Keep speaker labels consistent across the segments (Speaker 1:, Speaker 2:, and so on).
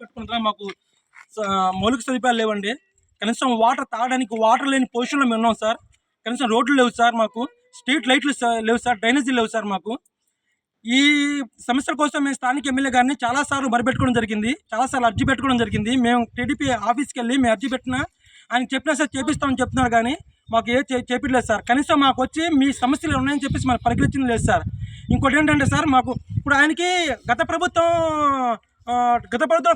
Speaker 1: కట్టుకుంటారా మాకు మౌలిక సదుపాయాలు లేవండి. కనీసం వాటర్ తాగడానికి వాటర్ లేని పొజిషన్లో మేము ఉన్నాం సార్. కనీసం రోడ్లు లేవు సార్, మాకు స్ట్రీట్ లైట్లు లేవు సార్, డ్రైనేజీలు లేవు సార్. మాకు ఈ సమస్యల కోసం మేము స్థానిక ఎమ్మెల్యే గారిని చాలాసార్లు బరిపెట్టుకోవడం జరిగింది, చాలాసార్లు అర్జీ పెట్టుకోవడం జరిగింది. మేము టీడీపీ ఆఫీస్కి వెళ్ళి మేము అర్జీ పెట్టినా ఆయన చెప్పినా సార్ చేపిస్తామని చెప్తున్నారు, కానీ మాకు చేపించలేదు సార్. కనీసం మాకు వచ్చి మీ సమస్యలు ఉన్నాయని చెప్పేసి మనకు పరిగణించింది లేదు సార్. ఇంకోటి ఏంటంటే సార్, మాకు ఇప్పుడు ఆయనకి గత ప్రభుత్వం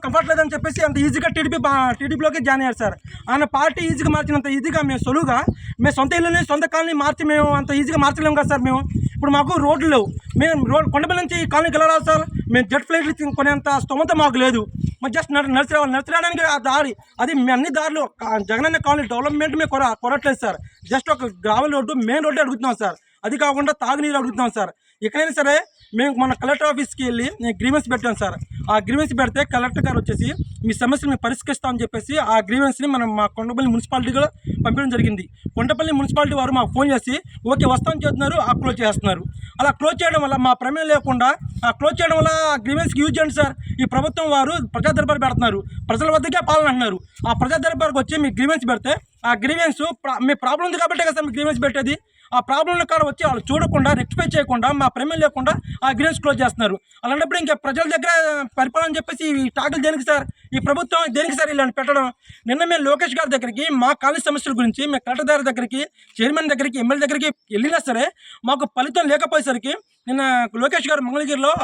Speaker 1: కంఫర్ట్ లేదని చెప్పేసి అంత ఈజీగా టీడీపీలోకి జాయిన్ అయ్యారు సార్. ఆయన పార్టీ ఈజీగా మార్చినంత ఈజీగా మేము సులువుగా మేము సొంత ఇల్లుని సొంత కాలనీ మార్చి మేము అంత ఈజీగా మార్చలేము కదా సార్. మేము ఇప్పుడు మాకు రోడ్లు లేవు, మేము కొండపల్లి నుంచి కాలనీకి వెళ్ళరాదు సార్. మేము జెట్ ఫ్లైట్లు కొనేంత స్తోమత మాకు లేదు. మరి జస్ట్ నడిచిరావడానికి ఆ దారి, అది అన్ని దారులు జగనన్న కాలనీ డెవలప్మెంట్ మేము కొరట్లేదు సార్. జస్ట్ ఒక గ్రావెల్ రోడ్డు, మెయిన్ రోడ్డు అడుగుతున్నాం సార్. అది కాకుండా తాగునీరు అడుగుతున్నాం సార్. ఎక్కడైనా సరే మేము మన కలెక్టర్ ఆఫీస్కి వెళ్ళి నేను గ్రీవెన్స్ పెట్టాను సార్. ఆ గ్రీవెన్స్ పెడితే కలెక్టర్ గారు వచ్చేసి మీ సమస్యలు మేము పరిష్కరిస్తామని చెప్పేసి ఆ గ్రీవెన్స్ని మనం మా కొండపల్లి మున్సిపాలిటీలో పంపించడం జరిగింది. కొండపల్లి మున్సిపాలిటీ వారు మాకు ఫోన్ చేసి ఓకే వస్తామని చెప్తున్నారు, ఆ క్లోజ్ చేస్తున్నారు. అలా క్లోజ్ చేయడం వల్ల మా ప్రమేయం లేకుండా ఆ క్లోజ్ చేయడం వల్ల గ్రీవెన్స్కి యూజ్ చేయండి సార్. ఈ ప్రభుత్వం వారు ప్రజా దర్బారు పెడుతున్నారు, ప్రజల వద్దకే పాలన అంటున్నారు. ఆ ప్రజా దర్బారుకి వచ్చి మీ గ్రీవెన్స్ పెడితే ఆ గ్రీవెన్స్ మీ ప్రాబ్లం ఉంది కాబట్టే కదా సార్ మీ గ్రీవెన్స్ పెట్టేది. ఆ ప్రాబ్లంలో కాడ వచ్చి వాళ్ళు చూడకుండా రెక్టిఫై చేయకుండా మా ప్రమేయం లేకుండా ఆ గ్రీవెన్స్ క్లోజ్ చేస్తున్నారు. అలాంటప్పుడు ఇంకా ప్రజల దగ్గర పరిపాలన చెప్పేసి ఈ టాకులు దేనికి సార్, ఈ ప్రభుత్వం దేనికి సార్ ఇలాంటి పెట్టడం. నిన్న మేము లోకేష్ గారి దగ్గరికి మా కాలనీ సమస్యల గురించి మేము కలెక్టర్ గారి దగ్గరికి, చైర్మన్ దగ్గరికి, ఎమ్మెల్యే దగ్గరికి వెళ్ళినా సరే మాకు ఫలితం లేకపోయేసరికి నిన్న లోకేష్ గారు మంగళగిరిలో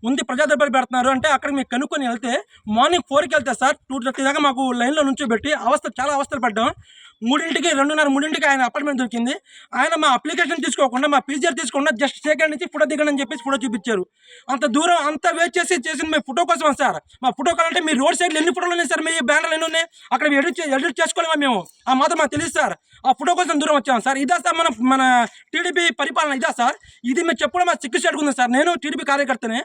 Speaker 1: ఉంది ప్రజా దర్బారు పెడుతున్నారు అంటే అక్కడికి మేము కనుక్కొని వెళ్తే మార్నింగ్ 4కి వెళ్తే సార్ 2:30 దాకా మాకు లైన్లో నుంచోబెట్టి చాలా అవస్థలు పడ్డాం. 3:30 ఆయన అపార్ట్మెంట్ దొరికింది. ఆయన మా అప్లికేషన్ తీసుకోకుండా, మా పీజీఆర్ తీసుకోకుండా జస్ట్ సెకండ్ నుంచి ఫోటో దిగండి అని చెప్పేసి ఫోటో చూపించారు. అంత దూరం అంత వెయిట్ చేసిన మేము ఫోటో కోసం సార్. మా ఫోటో కావాలంటే మీ రోడ్ సైడ్లో ఎన్ని ఫోటోలు ఉన్నాయి సార్, మీ బ్యానర్లు ఎన్ని ఉన్నాయి, అక్కడ ఎడిట్ చేసుకోలేమా మేము? ఆ మాత్రం మాకు తెలియదు సార్. ఆ ఫోటో కోసం దూరం వచ్చాం సార్. ఇదా సార్ మన టీడీపీ పరిపాలన, ఇదా సార్? ఇది మేము చెప్పడం మా సిగ్గు చెడుకుంది సార్. నేను టీడీపీ కార్యకర్తనే.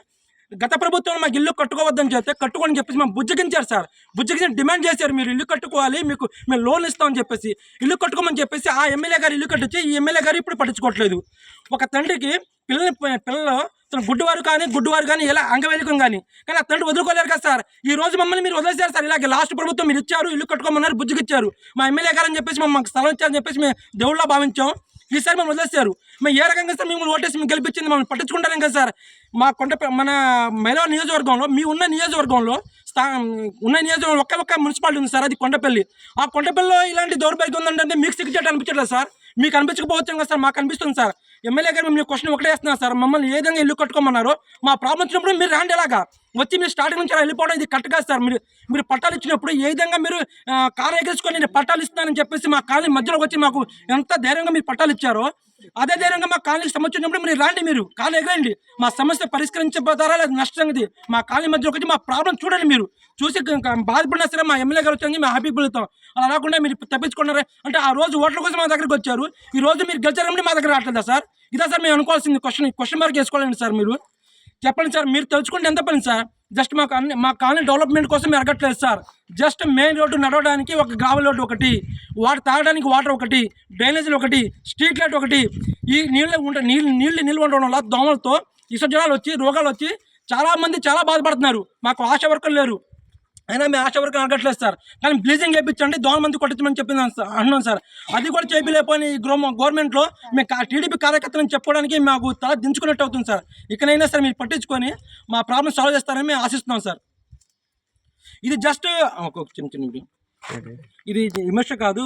Speaker 1: గత ప్రభుత్వం మాకు ఇల్లు కట్టుకోవద్దని చెప్తే కట్టుకోని చెప్పేసి మేము బుజ్జగించారు సార్. బుజ్జగించి డిమాండ్ చేశారు, మీరు ఇల్లు కట్టుకోవాలి, మీకు మేము లోన్ ఇస్తామని చెప్పేసి ఇల్లు కట్టుకోమని చెప్పేసి ఆ ఎమ్మెల్యే గారు ఇల్లు కట్టించి ఈ ఎమ్మెల్యే గారు ఇప్పుడు పట్టించుకోవట్లేదు. ఒక తండ్రికి పిల్లలు తన గుడ్డివారు కానీ ఎలా అంగవైలికం కానీ ఆ తండ్రి వదులుకోలేరు కదా సార్. ఈ రోజు మమ్మల్ని మీరు వదిలేశారు సార్. ఇలాగే లాస్ట్ ప్రభుత్వం మీరు ఇచ్చారు, ఇల్లు కట్టుకోమన్నారు, బుజ్జగిచ్చారు. మా ఎమ్మెల్యే గారు అని చెప్పేసి మాకు స్థలం ఇచ్చారని చెప్పేసి మేము దేవుళ్ళ భావించాం. ఈసారి మేము వదిలేస్తారు. మేము ఏ రకంగా సార్ మిమ్మల్ని ఓటేసి మేము గెలిపించింది మమ్మల్ని పట్టించుకుంటారు కదా సార్. మా మన మైలవరం నియోజకవర్గంలో ఉన్న నియోజకవర్గంలో ఒక్క మున్సిపాలిటీ ఉంది సార్, అది కొండపల్లి. ఆ కొండపల్లిలో ఇలాంటి దౌర్భాగ్యం ఉందంటే మీకు సిగ్గుచేట అనిపించట్లేదు సార్. మీకు అనిపించకపోవచ్చు కదా సార్, మాకు అనిపిస్తుంది సార్. ఎమ్మెల్యే గారు మేము క్వశ్చన్ ఒకటే వేస్తున్నారు సార్, మమ్మల్ని ఏ విధంగా ఇల్లు కట్టుకోమన్నారో మా ప్రాబ్లం వచ్చినప్పుడు మీరు రాండి. ఎలాగా వచ్చి మీరు స్టార్టింగ్ నుంచి అలా వెళ్ళిపోవడం ఇది కరెక్ట్ కాదు సార్. మీరు పట్టాలు ఇచ్చినప్పుడు ఏ విధంగా మీరు కారు ఎగరేసుకొని నేను పట్టాలు ఇస్తున్నానని చెప్పేసి మా కాలనీ మధ్యలోకి వచ్చి మాకు ఎంత ధైర్యంగా మీరు పట్టాలు ఇచ్చారో అదే ధైర్యంగా మా కాలనీకి సమస్య వచ్చినప్పుడు మీరు రాండి, మీరు కాలు ఎగరండి. మా సమస్య పరిష్కరించబోతారా లేదా నష్టంది మా కాలనీ మధ్యలోకి వచ్చి మా ప్రాబ్లం చూడండి. మీరు చూసి బాధపడినా సరే మా ఎమ్మెల్యే గారు వచ్చి మేము హ్యాపీ పడుతాం. అలా రాకుండా మీరు తప్పించుకున్నారే అంటే ఆ రోజు ఓట్ల కోసం మా దగ్గరికి వచ్చారు, ఈ రోజు మీరు గెలిచారంటే మా దగ్గర రావట్లేదా సార్? ఇదా సార్ మేము అనుకోవాల్సింది. క్వశ్చన్ మార్క్ వేసుకోవాలండి సార్. మీరు చెప్పండి సార్, మీరు తెలుసుకుంటే ఎంత పని సార్? జస్ట్ మా కాలనీ డెవలప్మెంట్ కోసం మీరు అడగట్లేదు సార్. జస్ట్ మెయిన్ రోడ్డు నడవడానికి ఒక గ్రావెల్ రోడ్డు ఒకటి, తాగడానికి వాటర్ ఒకటి, డ్రైనేజీలు ఒకటి, స్ట్రీట్ లైట్ ఒకటి. ఈ నీళ్ళు నిల్వ ఉండడం వల్ల దోమలతో విసర్జనాలు వచ్చి రోగాలు వచ్చి చాలామంది చాలా బాధపడుతున్నారు. మాకు ఆశా వర్కర్లు లేరు, అయినా మేము ఆశా వర్కర్లు అడగట్లేదు సార్. కానీ బ్లీజింగ్ వేయించండి, దోమ మంది కొట్టించమని చెప్పింది అంటున్నాం సార్. అది కూడా చేయలేకపోయిన ఈ గవర్నమెంట్లో మేము టీడీపీ కార్యకర్తలను చెప్పుకోవడానికి మాకు తల దించుకున్నట్టు అవుతుంది సార్. ఇకనైనా సార్ మీరు పట్టించుకొని మా ప్రాబ్లం సాల్వ్ చేస్తారని మేము ఆశిస్తున్నాం సార్. ఇది జస్ట్ ఒక చిన్న ఇది విమర్శ కాదు.